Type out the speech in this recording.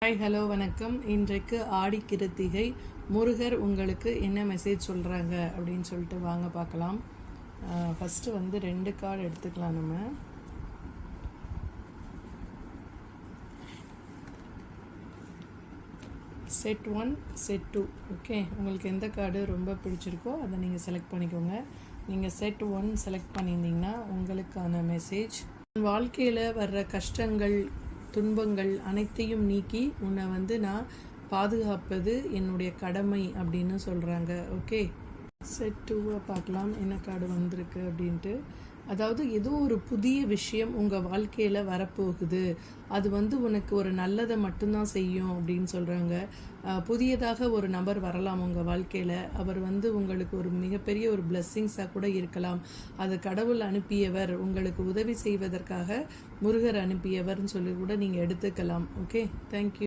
Hi hello வணக்கம். இன்றைக்கு ஆடி கிருத்திகை. முருகர் உங்களுக்கு என்ன மெசேஜ் சொல்கிறாங்க அப்படின்னு சொல்லிட்டு வாங்க பார்க்கலாம். ஃபஸ்ட்டு வந்து 2 கார்டு எடுத்துக்கலாம். நம்ம செட் 1 செட் 2. ஓகே, உங்களுக்கு எந்த கார்டு ரொம்ப பிடிச்சிருக்கோ அதை நீங்கள் செலக்ட் பண்ணிக்கோங்க. நீங்கள் செட் 1 செலக்ட் பண்ணியிருந்தீங்கன்னா உங்களுக்கான மெசேஜ், வாழ்க்கையில் வர்ற கஷ்டங்கள் துன்பங்கள் அனைத்தையும் நீக்கி உன்னை வந்து நான் பாதுகாப்பது என்னுடைய கடமை அப்படின்னு சொல்கிறாங்க. ஓகே, செட் 2 பார்க்கலாம் என்ன கார்டு வந்திருக்கு அப்படின்ட்டு. அதாவது ஏதோ ஒரு புதிய விஷயம் உங்கள் வாழ்க்கையில் வரப்போகுது, அது வந்து உனக்கு ஒரு நல்லதை மட்டும்தான் செய்யும் அப்படின்னு சொல்கிறாங்க. புதியதாக ஒரு நபர் வரலாம் உங்கள் வாழ்க்கையில். அவர் வந்து உங்களுக்கு ஒரு மிகப்பெரிய ஒரு பிளெஸ்ஸிங்ஸாக கூட இருக்கலாம். அது கடவுள் அனுப்பியவர், உங்களுக்கு உதவி செய்வதற்காக முருகர் அனுப்பியவர்னு சொல்லி கூட நீங்கள் எடுத்துக்கலாம். Okay, thank you.